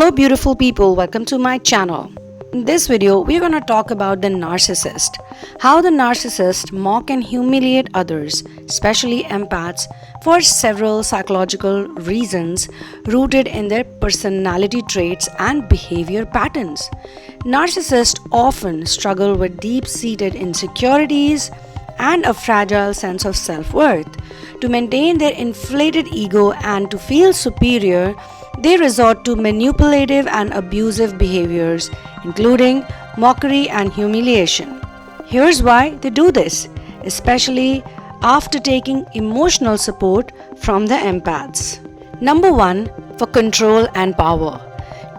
Hello beautiful people, welcome to my channel. In this video, we're going to talk about the narcissist. How the narcissist mock and humiliate others, especially empaths, for several psychological reasons rooted in their personality traits and behavior patterns. Narcissists often struggle with deep-seated insecurities and a fragile sense of self-worth. To maintain their inflated ego and to feel superior, they resort to manipulative and abusive behaviors, including mockery and humiliation. Here's why they do this, especially after taking emotional support from the empaths. Number 1, for control and power.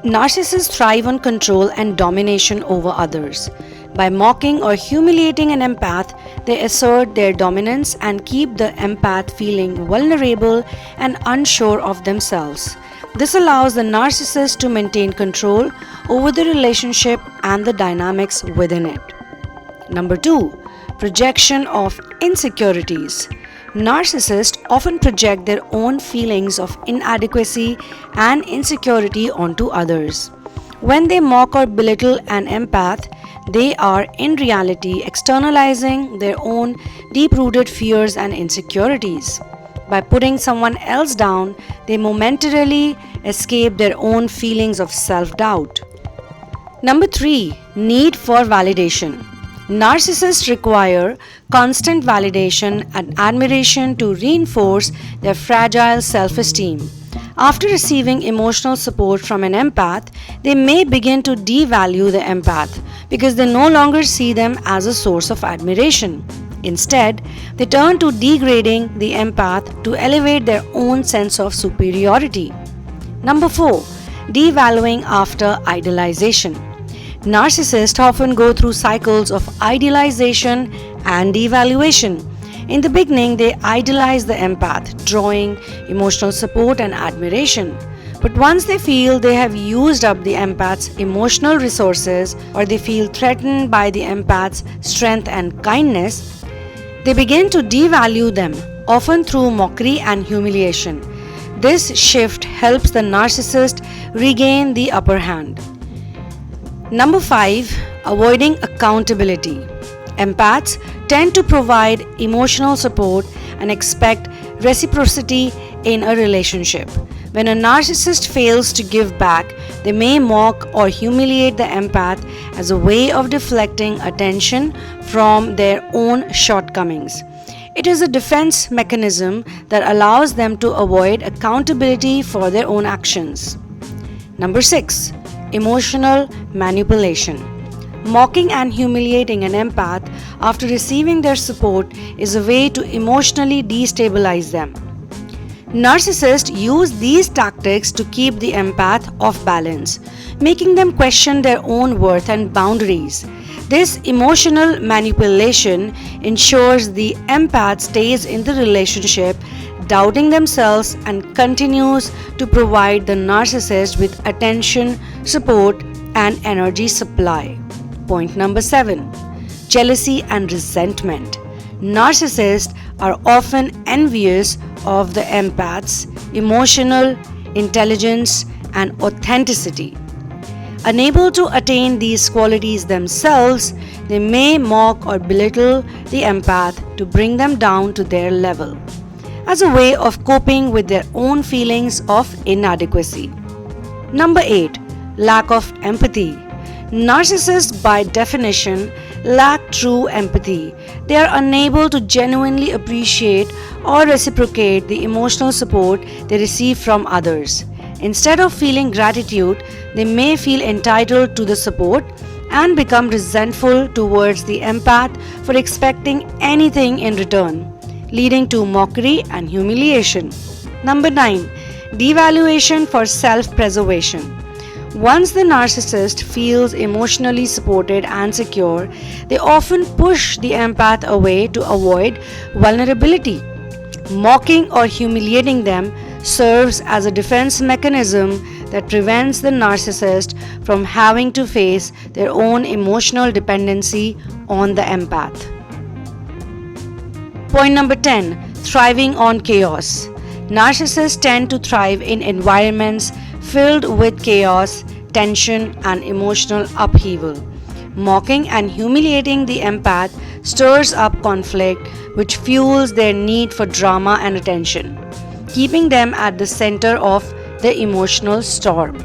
Narcissists thrive on control and domination over others. By mocking or humiliating an empath, they assert their dominance and keep the empath feeling vulnerable and unsure of themselves. This allows the narcissist to maintain control over the relationship and the dynamics within it. Number 2, projection of insecurities. Narcissists often project their own feelings of inadequacy and insecurity onto others. When they mock or belittle an empath, they are in reality externalizing their own deep-rooted fears and insecurities. By putting someone else down, they momentarily escape their own feelings of self-doubt. Number 3, need for validation. Narcissists require constant validation and admiration to reinforce their fragile self-esteem. After receiving emotional support from an empath, they may begin to devalue the empath because they no longer see them as a source of admiration. Instead, they turn to degrading the empath to elevate their own sense of superiority. Number 4, devaluing after idealization. Narcissists often go through cycles of idealization and devaluation. In the beginning, they idolize the empath, drawing emotional support and admiration. But once they feel they have used up the empath's emotional resources, or they feel threatened by the empath's strength and kindness, they begin to devalue them, often through mockery and humiliation. This shift helps the narcissist regain the upper hand. Number 5, avoiding accountability. Empaths tend to provide emotional support and expect reciprocity in a relationship. When a narcissist fails to give back, they may mock or humiliate the empath as a way of deflecting attention from their own shortcomings. It is a defense mechanism that allows them to avoid accountability for their own actions. Number 6, emotional manipulation. Mocking and humiliating an empath after receiving their support is a way to emotionally destabilize them. Narcissists use these tactics to keep the empath off balance, making them question their own worth and boundaries. This emotional manipulation ensures the empath stays in the relationship, doubting themselves, and continues to provide the narcissist with attention, support, and energy supply. Point number 7, jealousy and resentment. Narcissists are often envious of the empath's emotional intelligence and authenticity. Unable to attain these qualities themselves, they may mock or belittle the empath to bring them down to their level, as a way of coping with their own feelings of inadequacy. Number 8, lack of empathy. Narcissists, by definition, lack true empathy. They are unable to genuinely appreciate or reciprocate the emotional support they receive from others. Instead of feeling gratitude, they may feel entitled to the support and become resentful towards the empath for expecting anything in return, leading to mockery and humiliation. Number 9, devaluation for self-preservation. Once the narcissist feels emotionally supported and secure, they often push the empath away to avoid vulnerability. Mocking or humiliating them serves as a defense mechanism that prevents the narcissist from having to face their own emotional dependency on the empath. Point number 10, thriving on chaos. Narcissists tend to thrive in environments filled with chaos, tension, and emotional upheaval. Mocking and humiliating the empath stirs up conflict, which fuels their need for drama and attention, keeping them at the center of the emotional storm.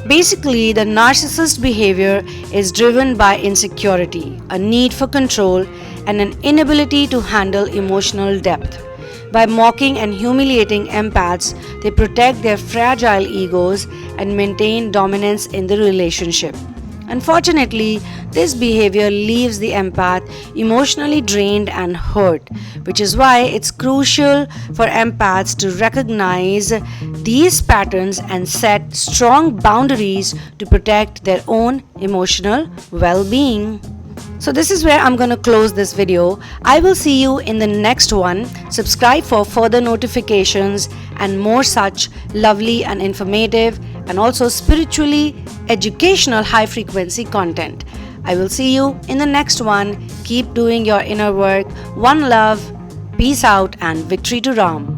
Basically, the narcissist behavior is driven by insecurity, a need for control, and an inability to handle emotional depth. By mocking and humiliating empaths, they protect their fragile egos and maintain dominance in the relationship. Unfortunately, this behavior leaves the empath emotionally drained and hurt, which is why it's crucial for empaths to recognize these patterns and set strong boundaries to protect their own emotional well-being. So this is where I'm going to close this video. I will see you in the next one. Subscribe for further notifications and more such lovely and informative and also spiritually educational high frequency content. I will see you in the next one. Keep doing your inner work. One love, peace out, and victory to Ram.